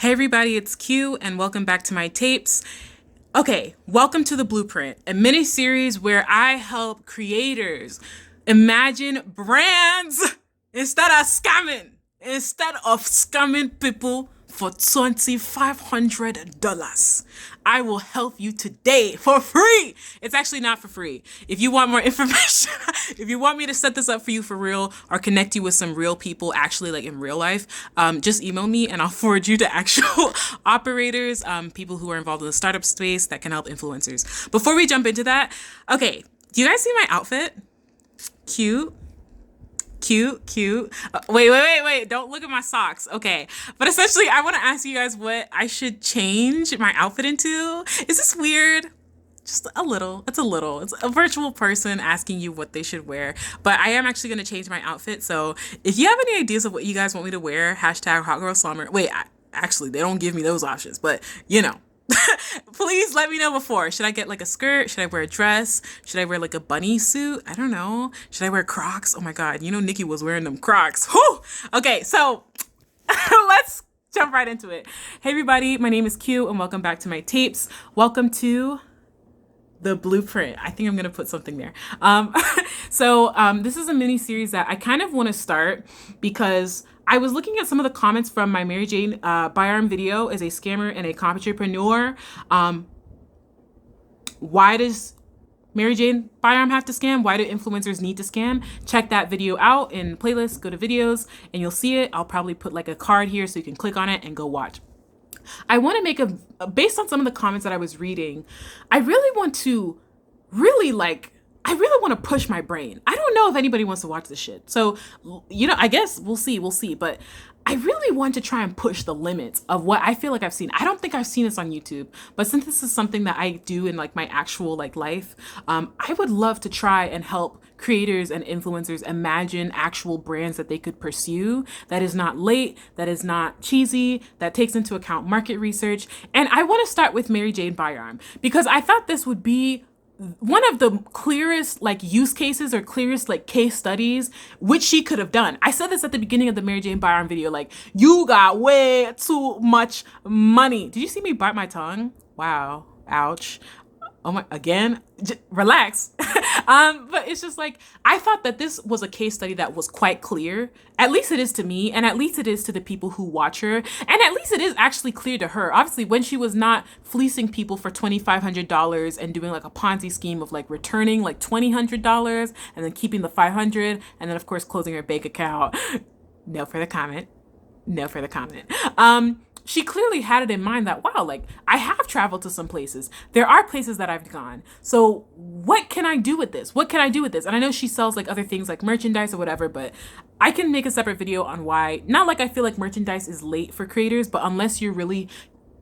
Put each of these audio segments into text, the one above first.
Hey everybody, it's Q and welcome back to my tapes. Okay, welcome to The Blueprint, a mini series where I help creators imagine brands instead of scamming people for $2,500. I will help you today for free. It's actually not for free. If you want more information, if you want me to set this up for you for real or connect you with some real people actually like in real life, just email me and I'll forward you to actual operators, people who are involved in the startup space that can help influencers. Before we jump into that, okay, do you guys see my outfit? Cute. Wait. Don't look at my socks. Okay. But essentially, I want to ask you guys what I should change my outfit into. Is this weird? Just a little. It's a little. It's a virtual person asking you what they should wear. But I am actually going to change my outfit. So if you have any ideas of what you guys want me to wear, hashtag Hot Girl Summer. Wait, actually, they don't give me those options. But, you know. Please let me know before. Should I get like a skirt? Should I wear a dress? Should I wear like a bunny suit? I don't know. Should I wear Crocs? Oh my God. You know, Nikki was wearing them Crocs. Whew! Okay, so let's jump right into it. Hey everybody, my name is Q and welcome back to my tapes. Welcome to The Blueprint. I think I'm going to put something there. This is a mini series that I kind of want to start because I was looking at some of the comments from my MaryJane Byarm video as a scammer and a entrepreneur. Why does MaryJane Byarm have to scam? Why do influencers need to scam? Check that video out in playlist, go to videos, and you'll see it. I'll probably put like a card here so you can click on it and go watch. I want to make based on some of the comments that I was reading, I really want to push my brain. I don't know if anybody wants to watch this shit. So, I guess we'll see. But I really want to try and push the limits of what I feel like I've seen. I don't think I've seen this on YouTube, but since this is something that I do in like my actual like life, I would love to try and help creators and influencers imagine actual brands that they could pursue that is not late, that is not cheesy, that takes into account market research. And I want to start with MaryJane Byarm because I thought this would be one of the clearest like use cases or clearest like case studies which she could have done. I said this at the beginning of the MaryJane Byarm video, like, you got way too much money. Did you see me bite my tongue? Wow. Ouch. Oh my, again, relax. But it's just like, I thought that this was a case study that was quite clear. At least it is to me, and at least it is to the people who watch her, and at least it is actually clear to her. Obviously, when she was not fleecing people for $2,500 and doing like a Ponzi scheme of like returning like $2,000 and then keeping the $500 and then of course closing her bank account. No further comment. She clearly had it in mind that, wow, like I have traveled to some places. There are places that I've gone. So what can I do with this? And I know she sells like other things like merchandise or whatever, but I can make a separate video on why, not like I feel like merchandise is late for creators, but unless you're really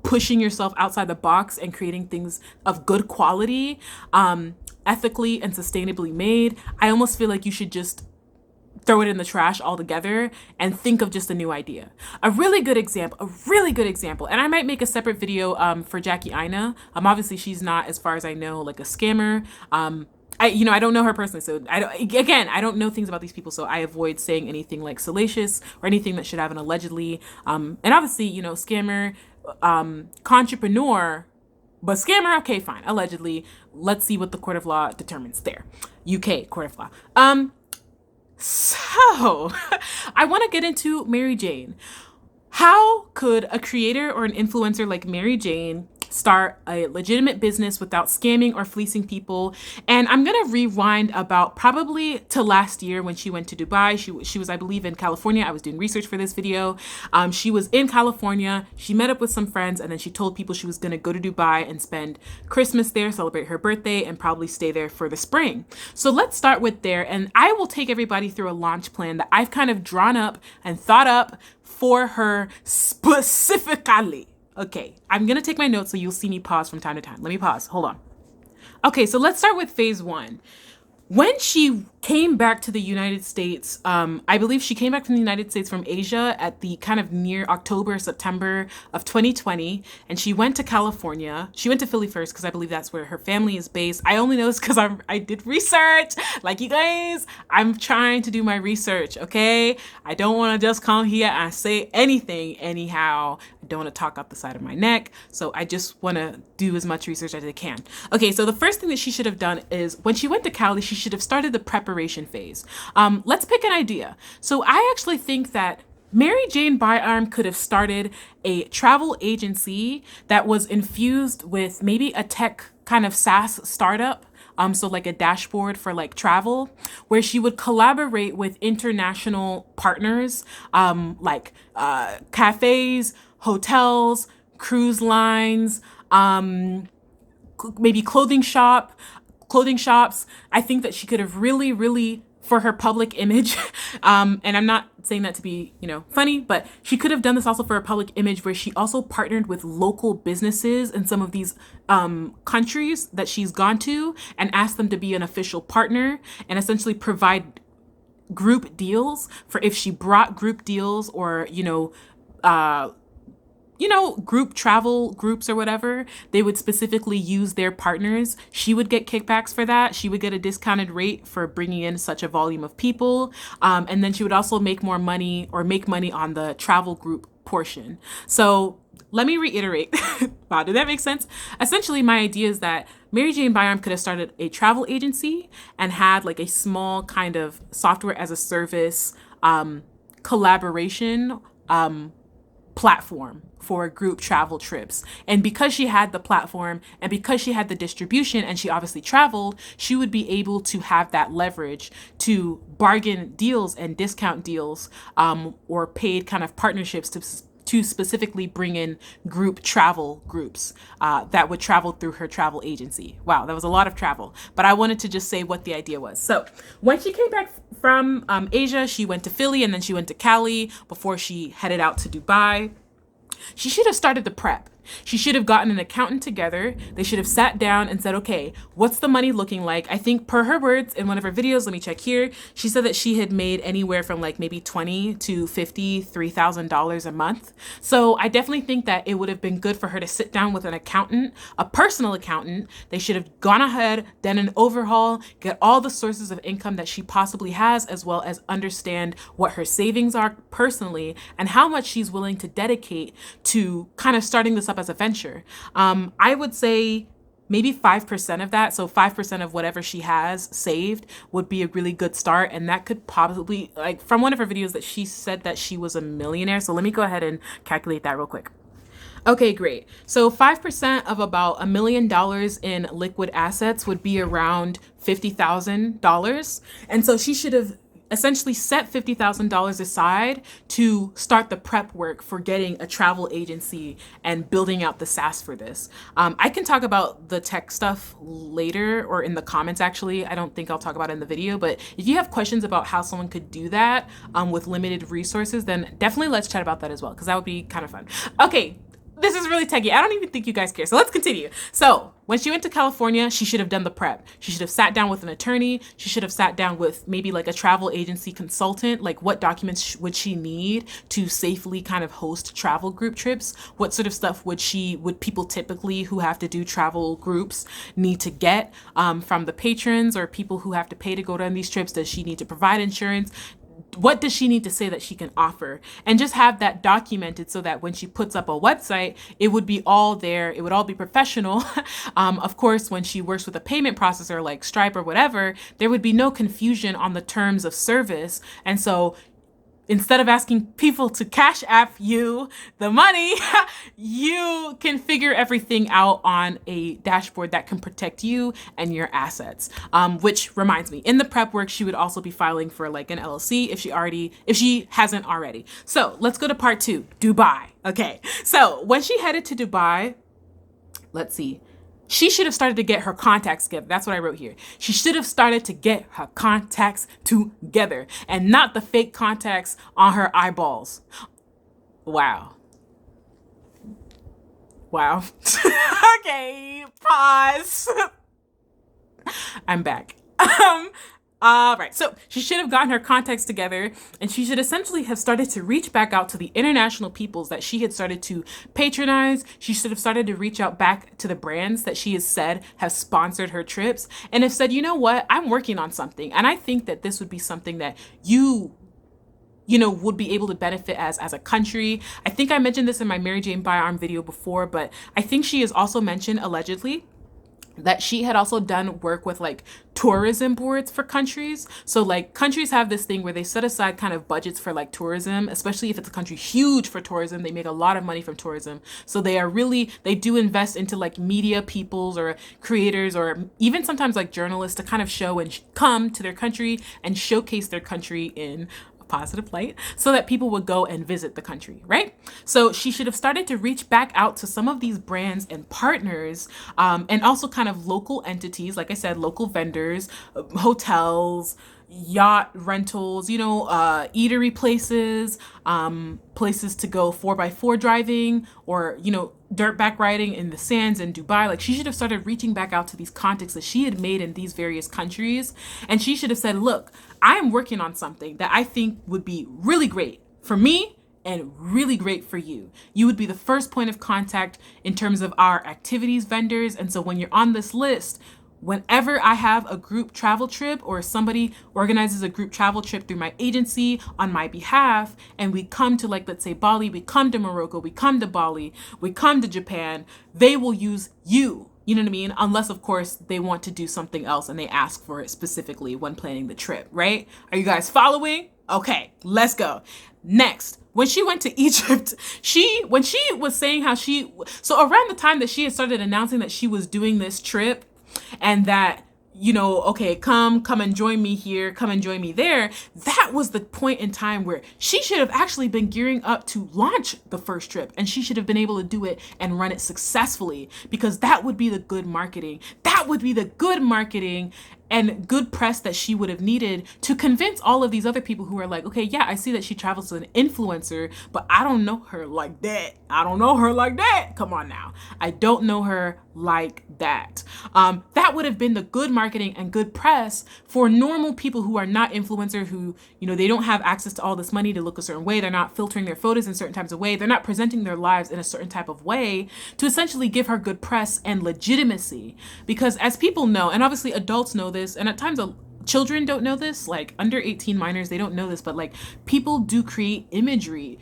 pushing yourself outside the box and creating things of good quality, ethically and sustainably made, I almost feel like you should just throw it in the trash altogether and think of just a new idea. A really good example, and I might make a separate video for Jackie Aina. Obviously she's not, as far as I know, like a scammer. I don't know her personally, so I don't know things about these people, so I avoid saying anything like salacious or anything that should have an allegedly. And obviously, scammer, entrepreneur, but scammer, okay, fine, allegedly. Let's see what the court of law determines there. UK court of law. So, I want to get into MaryJane. How could a creator or an influencer like MaryJane start a legitimate business without scamming or fleecing people? And I'm going to rewind about probably to last year when she went to Dubai. She was, I believe, in California. I was doing research for this video. She was in California. She met up with some friends and then she told people she was going to go to Dubai and spend Christmas there, celebrate her birthday, and probably stay there for the spring. So let's start with there. And I will take everybody through a launch plan that I've kind of drawn up and thought up for her specifically. Okay, I'm going to take my notes so you'll see me pause from time to time. Let me pause. Hold on. Okay, so let's start with phase one. When she came back to the United States. I believe she came back from the United States from Asia at the kind of near October, September of 2020. And she went to California. She went to Philly first because I believe that's where her family is based. I only know this because I did research. Like you guys, I'm trying to do my research, okay? I don't want to just come here and say anything anyhow. I don't want to talk out the side of my neck. So I just want to do as much research as I can. Okay, so the first thing that she should have done is when she went to Cali, she should have started the preparation phase. Let's pick an idea. So I actually think that MaryJane Byarm could have started a travel agency that was infused with maybe a tech kind of SaaS startup. So like a dashboard for like travel, where she would collaborate with international partners, like cafes, hotels, cruise lines, maybe clothing shops. I think that she could have really for her public image. And I'm not saying that to be, funny, but she could have done this also for a public image where she also partnered with local businesses in some of these countries that she's gone to and asked them to be an official partner and essentially provide group deals for if she brought group deals or, group travel groups or whatever, they would specifically use their partners. She would get kickbacks for that. She would get a discounted rate for bringing in such a volume of people. And then she would also make more money or make money on the travel group portion. So let me reiterate. Wow, did that make sense? Essentially, my idea is that MaryJane Byarm could have started a travel agency and had like a small kind of software as a service collaboration platform for group travel trips. And because she had the platform and because she had the distribution and she obviously traveled, she would be able to have that leverage to bargain deals and discount deals or paid kind of partnerships to specifically bring in group travel groups that would travel through her travel agency. Wow, that was a lot of travel, but I wanted to just say what the idea was. So when she came back from Asia, she went to Philly and then she went to Cali before she headed out to Dubai. She should have started the prep. She should have gotten an accountant together. They should have sat down and said, okay, what's the money looking like? I think per her words in one of her videos, let me check here. She said that she had made anywhere from like maybe $20,000 to $53,000 a month. So I definitely think that it would have been good for her to sit down with an accountant, a personal accountant. They should have gone ahead, done an overhaul, get all the sources of income that she possibly has, as well as understand what her savings are personally and how much she's willing to dedicate to kind of starting this up as a venture. I would say maybe 5% of that. So 5% of whatever she has saved would be a really good start. And that could probably, like from one of her videos that she said that she was a millionaire. So let me go ahead and calculate that real quick. Okay, great. So 5% of about $1 million in liquid assets would be around $50,000. And so she should have essentially set $50,000 aside to start the prep work for getting a travel agency and building out the SaaS for this. I can talk about the tech stuff later or in the comments, actually. I don't think I'll talk about it in the video, but if you have questions about how someone could do that with limited resources, then definitely let's chat about that as well, because that would be kind of fun. Okay. This is really techy. I don't even think you guys care. So let's continue. So when she went to California, she should have done the prep. She should have sat down with an attorney. She should have sat down with maybe like a travel agency consultant. Like what documents would she need to safely kind of host travel group trips? What sort of stuff would people typically who have to do travel groups need to get from the patrons or people who have to pay to go on these trips? Does she need to provide insurance? What does she need to say that she can offer? And just have that documented so that when she puts up a website, it would be all there. It would all be professional. Of course, when she works with a payment processor like Stripe or whatever, there would be no confusion on the terms of service. And so instead of asking people to cash app you the money, you can figure everything out on a dashboard that can protect you and your assets. Which reminds me, in the prep work, she would also be filing for like an LLC if she hasn't already. So let's go to part 2, Dubai. Okay, so when she headed to Dubai, let's see. She should have started to get her contacts together. That's what I wrote here. She should have started to get her contacts together and not the fake contacts on her eyeballs. Wow. Okay, pause. I'm back. All right. So she should have gotten her contacts together, and she should essentially have started to reach back out to the international peoples that she had started to patronize. She should have started to reach out back to the brands that she has said have sponsored her trips and have said, you know what, I'm working on something. And I think that this would be something that would be able to benefit as a country. I think I mentioned this in my MaryJane Byarm video before, but I think she has also mentioned allegedly that she had also done work with like tourism boards for countries. So like countries have this thing where they set aside kind of budgets for like tourism, especially if it's a country huge for tourism. They make a lot of money from tourism. So they do invest into like media peoples or creators or even sometimes like journalists to kind of show and come to their country and showcase their country in positive light so that people would go and visit the country, right? So she should have started to reach back out to some of these brands and partners, and also kind of local entities, like I said, local vendors, hotels, yacht rentals, eatery places, places to go 4x4 driving or, dirtback riding in the sands in Dubai. Like she should have started reaching back out to these contacts that she had made in these various countries. And she should have said, look, I am working on something that I think would be really great for me and really great for you. You would be the first point of contact in terms of our activities vendors. And so when you're on this list, whenever I have a group travel trip or somebody organizes a group travel trip through my agency on my behalf, and we come to like, let's say Bali, we come to Morocco, we come to Bali, we come to Japan, they will use you. You know what I mean? Unless, of course, they want to do something else and they ask for it specifically when planning the trip, right? Are you guys following? Okay, let's go. Next, when she went to Egypt, when she was saying so around the time that she had started announcing that she was doing this trip, and that, okay, come and join me here, come and join me there. That was the point in time where she should have actually been gearing up to launch the first trip, and she should have been able to do it and run it successfully, because that would be the good marketing. That would be the good marketing and good press that she would have needed to convince all of these other people who are like, okay, yeah, I see that she travels as an influencer, but I don't know her like that. I don't know her like that. Come on now. I don't know her like that. That would have been the good marketing and good press for normal people who are not influencer, who, they don't have access to all this money to look a certain way. They're not filtering their photos in certain types of way. They're not presenting their lives in a certain type of way, to essentially give her good press and legitimacy. Because as people know, and obviously adults know this, and at times children don't know this, like under 18 minors, they don't know this, but like people do create imagery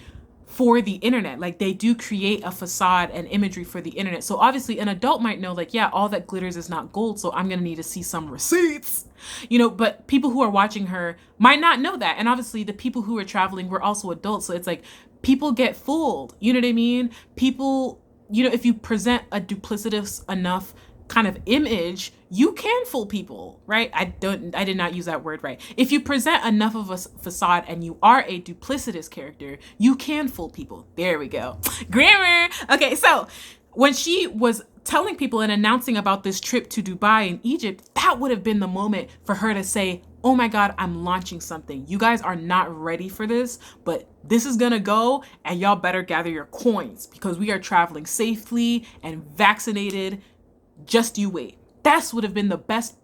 for the internet. Like they do create a facade and imagery for the internet. So obviously an adult might know, like, yeah, all that glitters is not gold, so I'm gonna need to see some receipts, but people who are watching her might not know that. And obviously the people who are traveling were also adults, so it's like people get fooled, you know what I mean? People, if you present a duplicitous enough kind of image, you can fool people, right? I did not use that word right. If you present enough of a facade and you are a duplicitous character, you can fool people. There we go. Grammar. Okay, so when she was telling people and announcing about this trip to Dubai and Egypt, that would have been the moment for her to say, oh my God, I'm launching something. You guys are not ready for this, but this is gonna go, and y'all better gather your coins because we are traveling safely and vaccinated. Just you wait. That would have been the best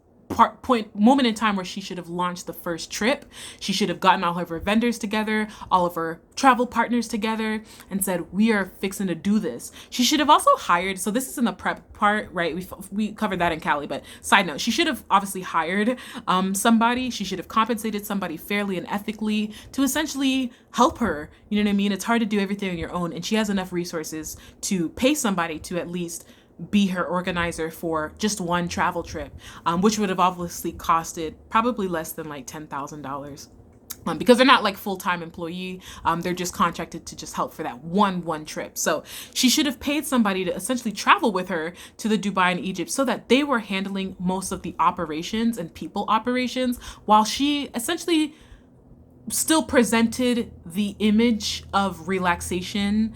moment in time where she should have launched the first trip. She should have gotten all of her vendors together, all of her travel partners together, and said, we are fixing to do this. She should have also hired, so this is in the prep part, right? We covered that in Cali, but side note, she should have obviously hired somebody. She should have compensated somebody fairly and ethically to essentially help her. You know what I mean? It's hard to do everything on your own, and she has enough resources to pay somebody to at least be her organizer for just one travel trip, which would have obviously costed probably less than like $10,000. Because they're not like full-time employee, they're just contracted to just help for that one trip. So she should have paid somebody to essentially travel with her to the Dubai and Egypt so that they were handling most of the operations and people operations, while she essentially still presented the image of relaxation,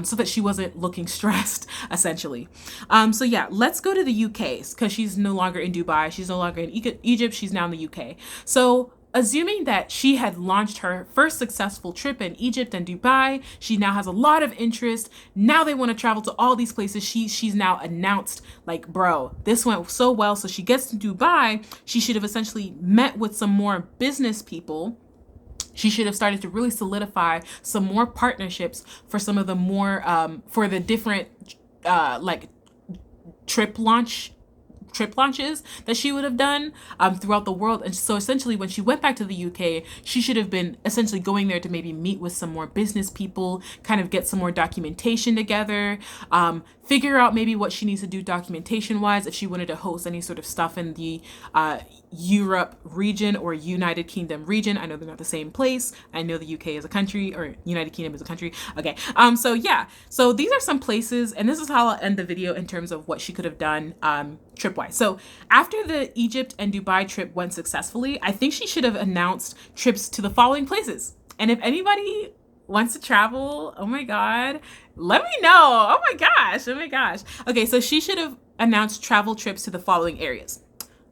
so that she wasn't looking stressed, essentially. So yeah, let's go to the UK, because she's no longer in Dubai. She's no longer in Egypt. She's now in the UK. So assuming that she had launched her first successful trip in Egypt and Dubai, she now has a lot of interest. Now they want to travel to all these places. She's now announced, like, bro, this went so well. So she gets to Dubai. She should have essentially met with some more business people. She should have started to really solidify some more partnerships for some of the more for the different like trip launches that she would have done throughout the world. And so essentially when she went back to the UK, she should have been essentially going there to maybe meet with some more business people, kind of get some more documentation together, figure out maybe what she needs to do documentation wise if she wanted to host any sort of stuff in the Europe region or United Kingdom region. I know they're not the same place. I know the UK is a country, or United Kingdom is a country. Okay. So yeah, so these are some places, and this is how I'll end the video in terms of what she could have done trip-wise. So after the Egypt and Dubai trip went successfully, I think she should have announced trips to the following places. And if anybody wants to travel, oh my God, let me know. Oh my gosh. Okay, so she should have announced travel trips to the following areas.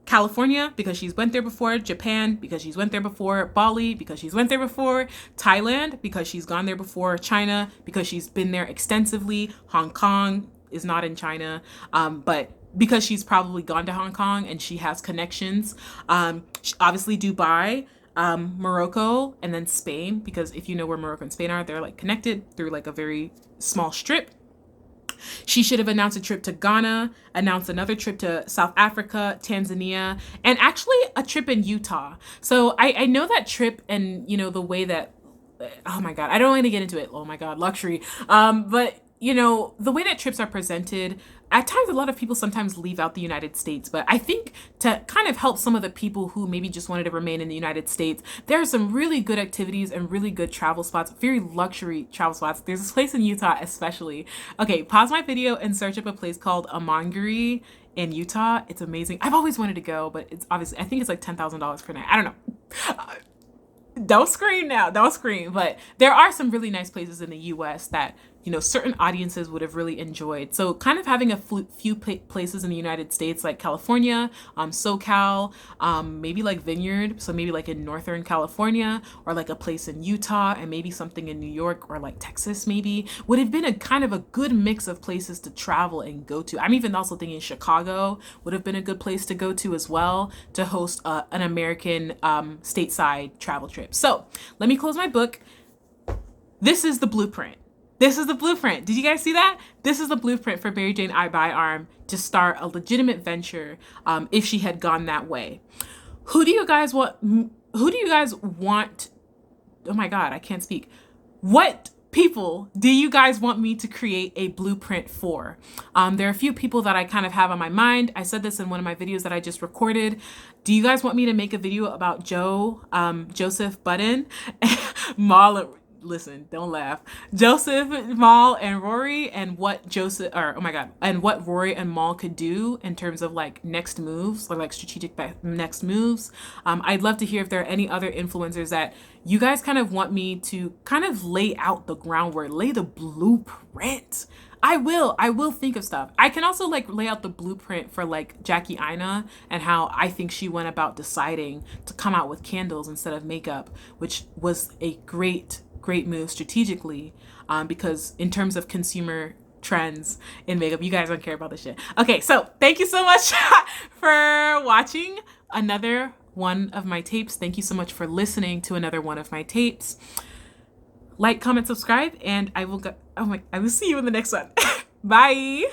California, because she's went there before. Japan, because she's went there before. Bali, because she's went there before. Thailand, because she's gone there before. China, because she's been there extensively. Hong Kong is not in China, but because she's probably gone to Hong Kong and she has connections. Obviously Dubai, Morocco, and then Spain, because if you know where Morocco and Spain are, they're like connected through like a very small strip. She should have announced a trip to Ghana, announced another trip to South Africa, Tanzania, and actually a trip in Utah. So I know that trip, and you know, the way that, oh my God, I don't want to get into it. Oh my God, luxury. But you know, the way that trips are presented, at times a lot of people sometimes leave out the United States, but I think to kind of help some of the people who maybe just wanted to remain in the United States, there are some really good activities and really good travel spots, very luxury travel spots. There's this place in Utah especially. Okay, pause my video and search up a place called Amangiri in Utah. It's amazing. I've always wanted to go, but it's obviously, I think it's like $10,000 per night. I don't know. Don't scream now, don't scream. But there are some really nice places in the US that, you know, certain audiences would have really enjoyed. So kind of having a few places in the United States, like California, SoCal, maybe like Vineyard. So maybe like in Northern California, or like a place in Utah, and maybe something in New York or like Texas maybe, would have been a kind of a good mix of places to travel and go to. I'm even also thinking Chicago would have been a good place to go to as well, to host an American stateside travel trip. So let me close my book. This is the blueprint. This is the blueprint. Did you guys see that? This is the blueprint for MaryJane Byarm to start a legitimate venture if she had gone that way. Who do you guys want? Oh my God, I can't speak. What people do you guys want me to create a blueprint for? There are a few people that I kind of have on my mind. I said this in one of my videos that I just recorded. Do you guys want me to make a video about Joseph Budden, listen, don't laugh. Joseph, Mal, and Rory, and what Rory and Mal could do in terms of like next moves, or like strategic next moves. I'd love to hear if there are any other influencers that you guys kind of want me to kind of lay out the groundwork, lay the blueprint. I will think of stuff. I can also like lay out the blueprint for like Jackie Aina and how I think she went about deciding to come out with candles instead of makeup, which was a great move strategically, because in terms of consumer trends in makeup, you guys don't care about this shit. Okay, so thank you so much for watching another one of my tapes. Thank you so much for listening to another one of my tapes. Like, comment, subscribe, and I will see you in the next one. Bye.